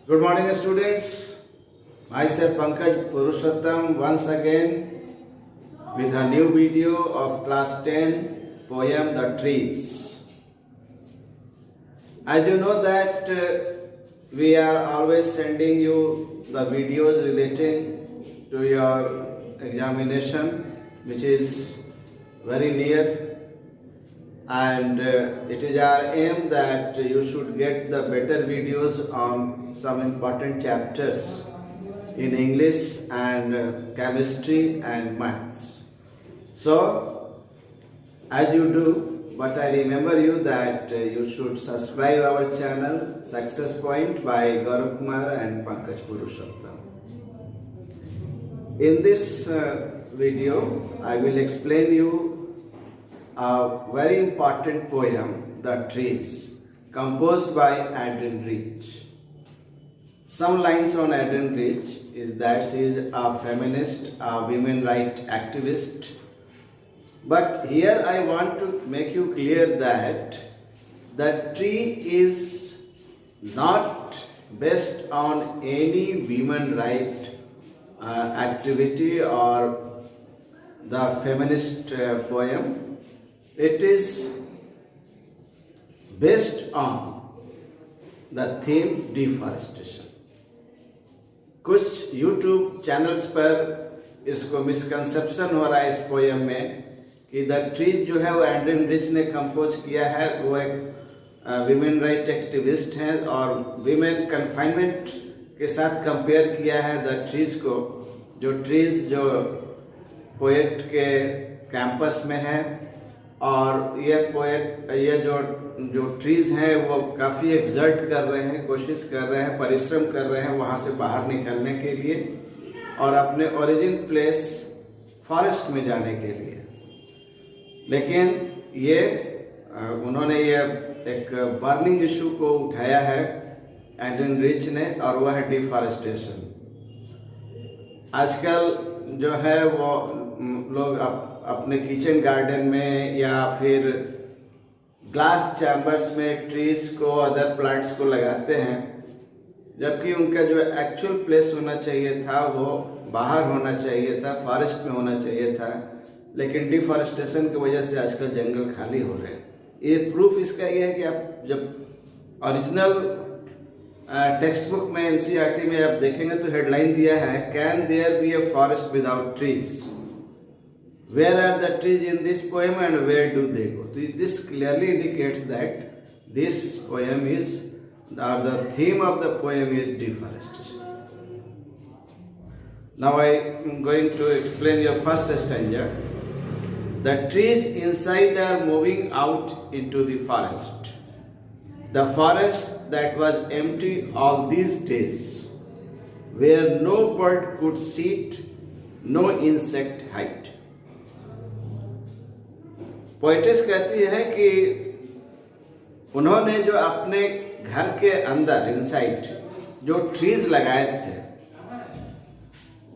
Good morning, students. Myself Pankaj Purushottam once again with a new video of class 10 poem The Trees. As you know that we are always sending you the videos relating to your examination, which is very near, and it is our aim that you should get the better videos on some important chapters in English and chemistry and maths. So, as you do, but I remember you that you should subscribe our channel Success Point by Gaurav Kumar and Pankaj Purushottam. In this video, I will explain you a very important poem, The Trees, composed by Adrienne Rich. Some lines on Adrienne Rich is that she is a feminist, a women rights activist. But here I want to make you clear that the tree is not based on any women right activity or the feminist poem. It is based on the theme deforestation. कुछ YouTube channels पर इसको misconception हो रहा है इस poem में कि the trees जो है वो एड्रियन रिच ने कंपोज किया है, वो एक विमेन राइट एक्टिविस्ट हैं और विमेन कन्फाइनमेंट के साथ कंपेयर किया है द ट्रीज को, जो ट्रीज जो पोएट के कैंपस में है और ये जो ट्रीज हैं वो काफ़ी एक्सर्ट कर रहे हैं, कोशिश कर रहे हैं, परिश्रम कर रहे हैं वहाँ से बाहर निकलने के लिए और अपने ओरिजिन प्लेस फॉरेस्ट में जाने के लिए। लेकिन ये उन्होंने ये एक बर्निंग इशू को उठाया है एड्रियन रिच ने और वह है डिफॉरेस्टेशन। आजकल जो है वो लोग अपने किचन गार्डन में या फिर ग्लास चैम्बर्स में ट्रीज को, अदर प्लांट्स को लगाते हैं, जबकि उनका जो एक्चुअल प्लेस होना चाहिए था वो बाहर होना चाहिए था, फॉरेस्ट में होना चाहिए था। लेकिन डिफॉरेस्टेशन की वजह से आजकल जंगल खाली हो रहे हैं। ये प्रूफ इसका ये है कि आप जब ओरिजिनल टेक्स्ट बुक में एनसीईआरटी में आप देखेंगे तो हेडलाइन दिया है, can there be a forest without trees? Where are the trees in this poem and where do they go? This clearly indicates that this poem is, or the theme of the poem is deforestation. Now I am going to explain your first stanza. The trees inside are moving out into the forest. The forest that was empty all these days, where no bird could sit, no insect hide. Poet's कहती है कि उन्होंने जो अपने घर के अंदर inside जो ट्रीज लगाए थे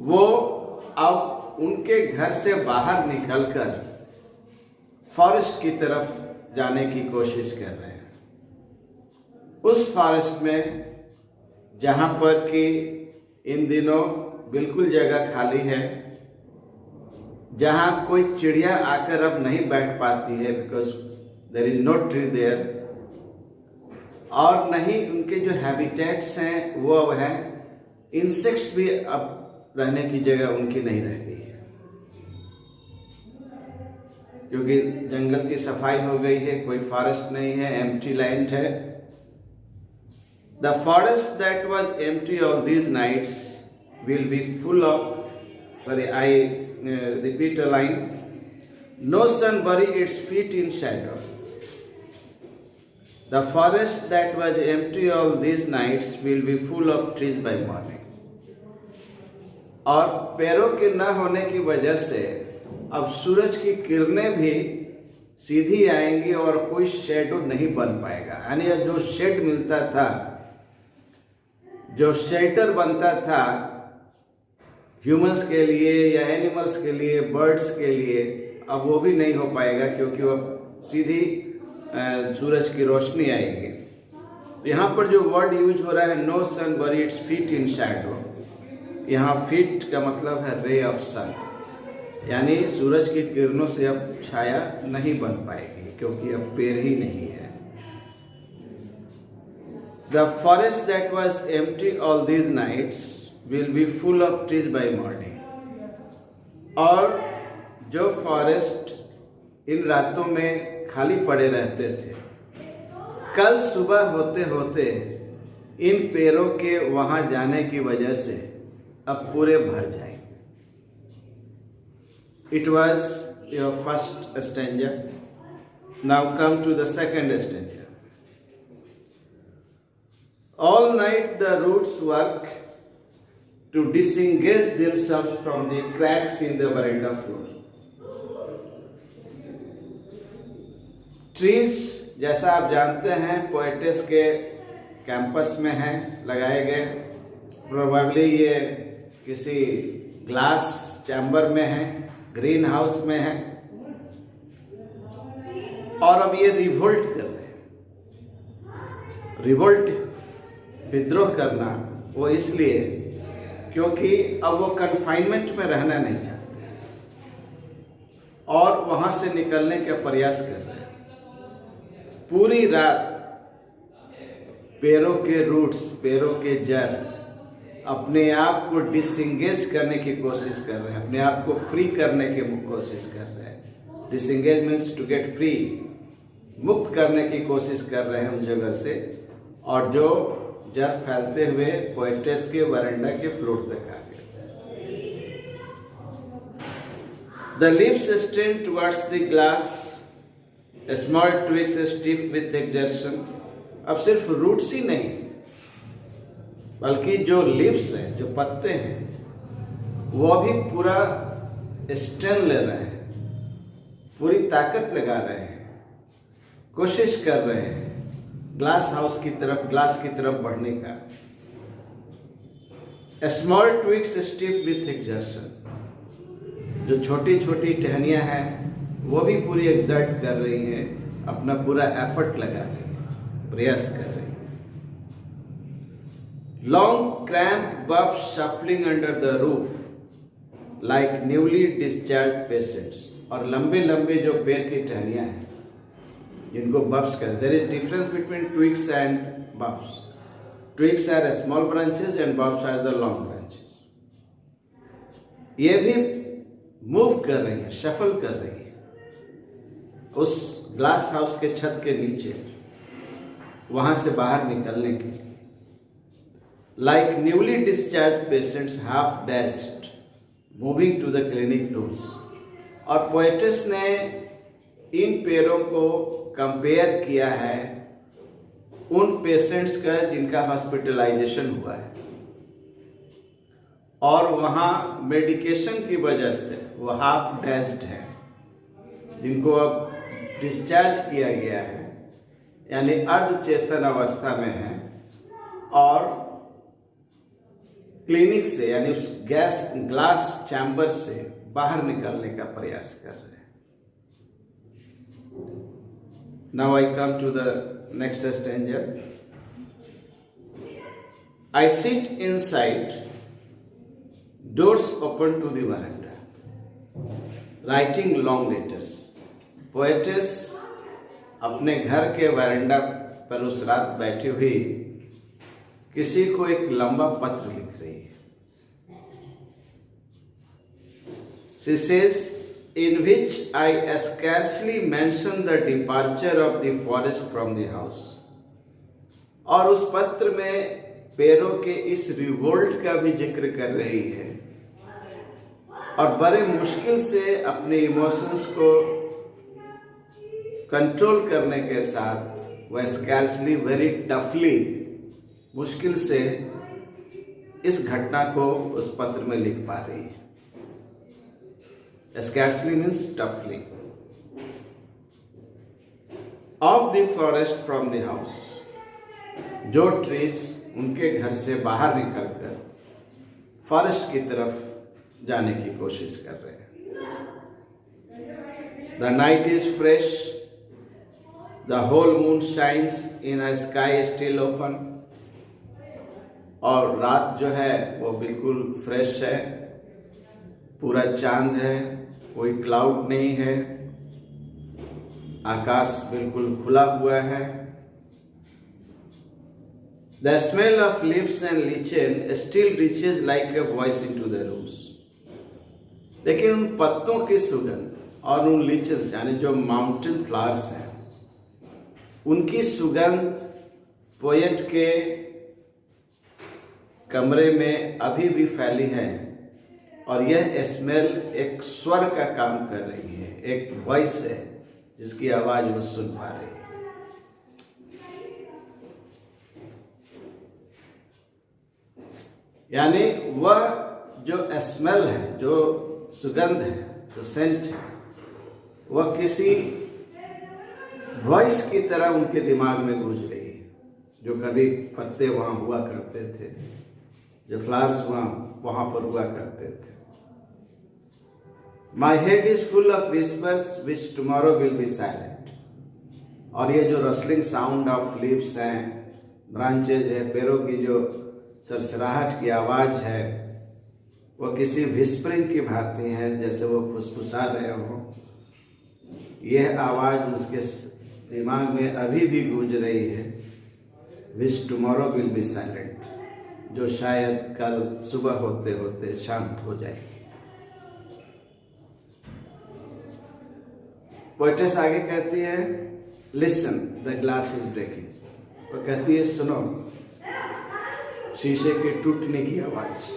वो अब उनके घर से बाहर निकलकर फॉरेस्ट की तरफ जाने की कोशिश कर रहे हैं। उस फॉरेस्ट में जहां पर कि इन दिनों बिल्कुल जगह खाली है, जहां कोई चिड़िया आकर अब नहीं बैठ पाती है because there is no tree there, और नहीं उनके जो हैबिटेट्स हैं वो अब है, इंसेक्ट्स भी अब रहने की जगह उनकी नहीं रह गई है क्योंकि जंगल की सफाई हो गई है, कोई फॉरेस्ट नहीं है, एम्प्टी लैंड है। The forest that was empty all these nights will be full of, I repeat a line, no sun bury its feet in shadow. The forest that was empty all these nights will be full of trees by morning. और पेड़ों के न होने की वजह से अब सूरज की किरणें भी सीधी आएंगी और कोई शेडो नहीं बन पाएगा। यानी जो शेड मिलता था, जो शेल्टर बनता था ह्यूमंस के लिए या एनिमल्स के लिए, बर्ड्स के लिए, अब वो भी नहीं हो पाएगा क्योंकि वो सीधी सूरज की रोशनी आएगी। यहाँ पर जो वर्ड यूज हो रहा है नो सन बरी इट्स फीट इन शैडो, यहाँ फीट का मतलब है रे ऑफ सन, यानी सूरज की किरणों से अब छाया नहीं बन पाएगी क्योंकि अब पेड़ ही नहीं है। The forest that was empty all these nights will be full of trees by morning. और जो फॉरेस्ट इन रातों में खाली पड़े रहते थे, कल सुबह होते होते इन पेड़ों के वहां जाने की वजह से अब पूरे भर जाएंगे। It was your first stanza. Now come to the second stanza. All night the roots work to disengage themselves from the cracks in the veranda floor. Trees, जैसा आप जानते हैं, पोएटिस के कैंपस में हैं लगाए गए। प्रोबेबली ये किसी ग्लास चैम्बर में है, ग्रीन हाउस में है, और अब ये रिवोल्ट कर रहे हैं। रिवोल्ट, विद्रोह करना, वो इसलिए क्योंकि अब वो कन्फाइनमेंट में रहना नहीं चाहते और वहां से निकलने का प्रयास कर रहे हैं। पूरी रात पेड़ों के रूट्स, पेड़ों के जड़ अपने आप को डिसएंगेज करने की कोशिश कर रहे हैं, अपने आप को फ्री करने की कोशिश कर रहे हैं। Disengage means to get free, मुक्त करने की कोशिश कर रहे हैं उन जगह से, और जो जड़ फैलते हुए पोएट्रेस के वरांडा के फ्लोर तक आ गए। The lips strain towards the glass, small twigs stiff with exertion. अब सिर्फ रूट्स ही नहीं, बल्कि जो लिप्स हैं, जो पत्ते हैं, वो भी पूरा स्ट्रेन ले रहे हैं, पूरी ताकत लगा रहे हैं, कोशिश कर रहे हैं ग्लास हाउस की तरफ, ग्लास की तरफ बढ़ने का। Small twigs stiff with exertion, जो छोटी छोटी टहनियां हैं वो भी पूरी एक्सर्ट कर रही हैं, अपना पूरा एफर्ट लगा रही हैं, प्रयास कर रही हैं। Long cramp बफ्स shuffling under the roof like newly discharge patients, और लंबे लंबे जो पेड़ की टहनियां हैं जिनको बफ्स कहते हैं। There is difference between twigs and boughs. Twigs are small branches and boughs are the long branches. ये भी मूव कर रही है, शफल कर रही है उस ग्लास हाउस के छत के नीचे, वहां से बाहर निकलने के लिए। Like newly discharge patients half dashed moving to the clinic doors. और पोएटिस ने इन पेड़ों को कंपेयर किया है उन पेशेंट्स का जिनका हॉस्पिटलाइजेशन हुआ है और वहाँ मेडिकेशन की वजह से वो हाफ डैश्ड है, जिनको अब डिस्चार्ज किया गया है, यानी अर्धचेतन अवस्था में है, और क्लिनिक से यानी उस ग्लास चैम्बर से बाहर निकलने का प्रयास कर रहे हैं। Now I come to the next stanza. I sit inside, doors open to the veranda, writing long letters. Poetess अपने घर के वरांडा पर उस रात बैठी हुई किसी को एक लंबा पत्र लिख रही है। She says, in which I scarcely mention the departure of the forest from the house. और उस पत्र में पेड़ों के इस रिवोल्ट का भी जिक्र कर रही है, और बड़े मुश्किल से अपने इमोशंस को कंट्रोल करने के साथ वह स्कैर्सली वेरी टफली, मुश्किल से इस घटना को उस पत्र में लिख पा रही है। Scarcely means toughly. Of the forest from the house, जो ट्रीज उनके घर से बाहर निकलकर फॉरेस्ट की तरफ जाने की कोशिश कर रहे हैं। The night is fresh, The whole moon shines in a sky still open. और रात जो है वो बिल्कुल फ्रेश है, पूरा चांद है, कोई क्लाउड नहीं है, आकाश बिल्कुल खुला हुआ है. The smell of leaves and lichen still reaches like a voice into the rooms. लेकिन उन पत्तों की सुगंध और उन लीचन्स यानी जो माउंटेन फ्लावर्स हैं, उनकी सुगंध पोएट के कमरे में अभी भी फैली है. और यह स्मेल एक स्वर का काम कर रही है, एक वॉइस है जिसकी आवाज वो सुन पा रही है. यानी वह जो स्मेल है, जो सुगंध है, जो सेंट है, वह किसी वॉइस की तरह उनके दिमाग में गूंज रही है. जो कभी पत्ते वहाँ हुआ करते थे, जो फ्लावर्स वहाँ पर हुआ करते थे. My head is full of whispers which tomorrow will be silent. और ये जो रसलिंग साउंड ऑफ लीव्स हैं, ब्रांचेज है, पेड़ों की जो सरसराहट की आवाज है, वो किसी विस्परिंग की भांति है, जैसे वो फुसफुसा रहे हो. यह आवाज उसके दिमाग में अभी भी गूंज रही है. विच टुमारो विल बी साइलेंट, जो शायद कल सुबह होते होते शांत हो जाए. पोएटेस आगे कहती है, listen the glass is breaking. वो कहती है, सुनो शीशे के टूटने की आवाज.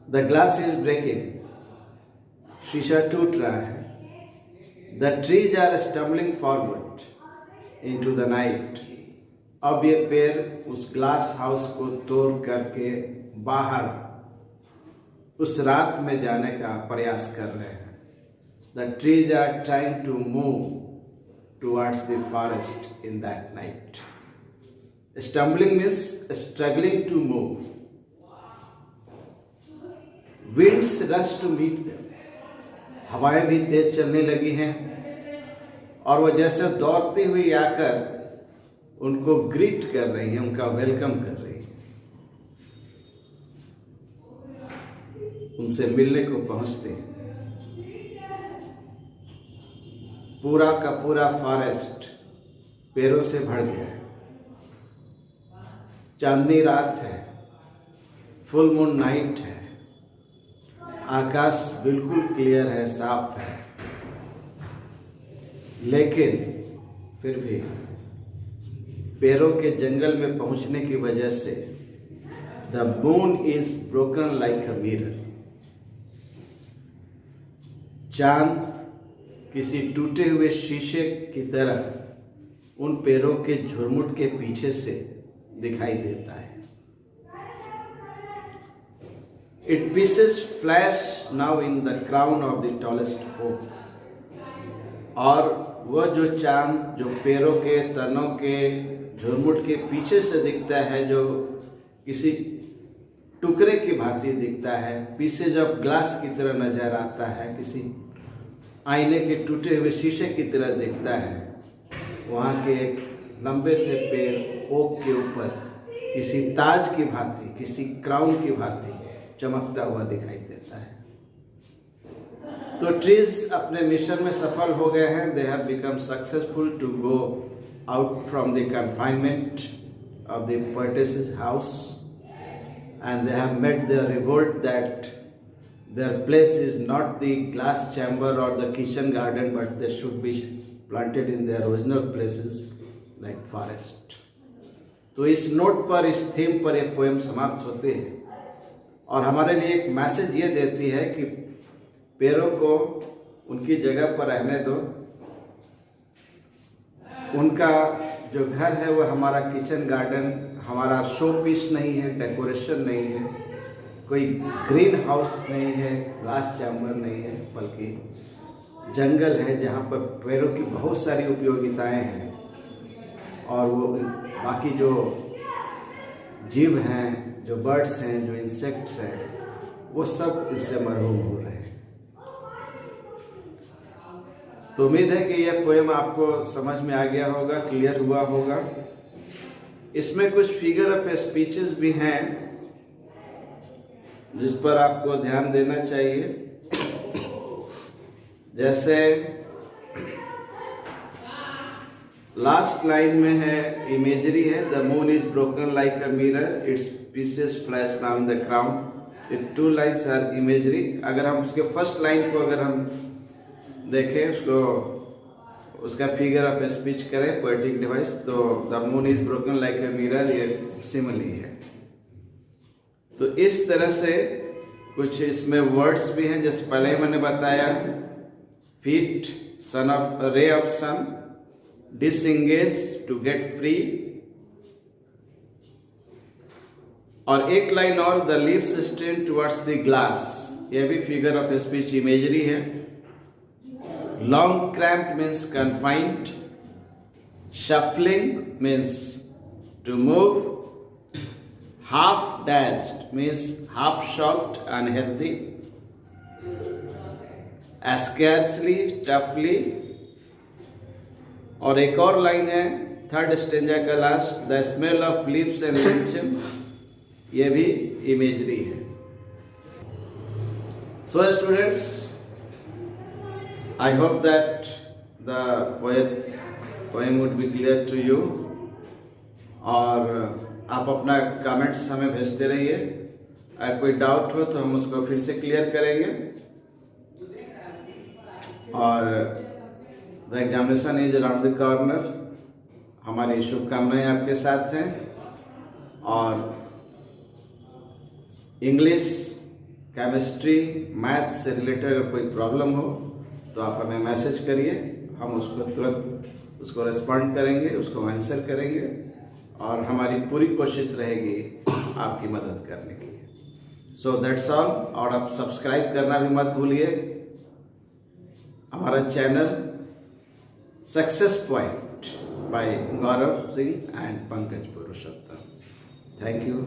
द ग्लास इज ब्रेकिंग, शीशा टूट रहा है. The trees are stumbling forward into the night. अब ये पेड़ उस ग्लास हाउस को तोड़ करके बाहर उस रात में जाने का प्रयास कर रहे हैं. The trees are trying to move towards the forest in that night. Stumbling means struggling to move. Winds rush to meet them. हवाएं भी तेज चलने लगी हैं और वो जैसे दौड़ती हुई आकर उनको ग्रीट कर रही हैं, उनका वेलकम कर रही हैं, उनसे मिलने को पहुंचते हैं. पूरा का पूरा फॉरेस्ट पेड़ों से भर गया है. चांदनी रात है, फुल मून नाइट है, आकाश बिल्कुल क्लियर है, साफ है. लेकिन फिर भी पेड़ों के जंगल में पहुंचने की वजह से the moon is broken like a mirror. चांद किसी टूटे हुए शीशे की तरह उन पेड़ों के झुरमुट के पीछे से दिखाई देता है. It pieces flash now in the crown of the tallest oak. और वह जो चांद जो पेड़ों के तनों के झुरमुट के पीछे से दिखता है, जो किसी टुकड़े की भांति दिखता है, पीसेज ऑफ ग्लास की तरह नजर आता है, किसी आईने के टूटे हुए शीशे की तरह दिखता है. वहाँ के एक लंबे से पेड़ ओक के ऊपर किसी ताज की भांति, किसी क्राउन की भांति चमकता हुआ दिखाई देता है. तो ट्रीज अपने मिशन में सफल हो गए हैं. They have become successful to go out from the confinement of the poetess house and they have made the revolt that their place is not the glass chamber or the kitchen garden, but they should be planted in their original places like forest. तो इस note पर, इस theme पर एक poem समाप्त होते हैं और हमारे लिए एक मैसेज ये देती है कि पेड़ों को उनकी जगह पर रहने दो. उनका जो घर है वो हमारा किचन गार्डन, हमारा शो पीस नहीं है, डेकोरेशन नहीं है, कोई ग्रीन हाउस नहीं है, ग्लास चैम्बर नहीं है, बल्कि जंगल है जहाँ पर पेड़ों की बहुत सारी उपयोगिताएं हैं. और वो बाकी जो जीव हैं, जो बर्ड्स हैं, जो इंसेक्ट्स हैं, वो सब इससे मरहूम हो रहे हैं. तो उम्मीद है कि यह पोएम आपको समझ में आ गया होगा, क्लियर हुआ होगा। इसमें कुछ फिगर ऑफ स्पीचेस भी हैं जिस पर आपको ध्यान देना चाहिए। जैसे लास्ट लाइन में है इमेजरी है, the moon is broken like a mirror, it's pieces flash round the crown. ये 2 लाइन्स आर इमेजरी। अगर हम उसके फर्स्ट लाइन को अगर हम देखें, उसका फिगर ऑफ स्पीच करें, पोएटिक डिवाइस, तो the moon is broken like a mirror, ये सिमिली है। तो इस तरह से कुछ इसमें वर्ड्स भी हैं, जैसे पहले ही मैंने बताया, feet, sun of ray of sun, disengage to get free, और एक लाइन और, the lips strain towards the glass, यह भी फिगर ऑफ स्पीच इमेजरी है। Long cramp means confined, shuffling means to move, half dashed means half shocked, unhealthy, scarcely, toughly. और एक और line है, थर्ड स्टेंजा का last, the smell of lips and lichen, ये भी इमेजरी है। So students, I hope that the poem would be clear to you। और आप अपना कमेंट्स हमें भेजते रहिए। अगर कोई डाउट हो तो हम उसको फिर से क्लियर करेंगे। और the examination is around the corner. हमारी शुभकामनाएं आपके साथ हैं। और इंग्लिश, केमिस्ट्री, मैथ से रिलेटेड अगर कोई प्रॉब्लम हो तो आप हमें मैसेज करिए, हम उसको तुरंत उसको रिस्पॉन्ड करेंगे, उसको आंसर करेंगे, और हमारी पूरी कोशिश रहेगी आपकी मदद करने की। So that's all. और आप सब्सक्राइब करना भी मत भूलिए हमारा channel success point by Gaurav Singh and Pankaj Purushottam. Thank you.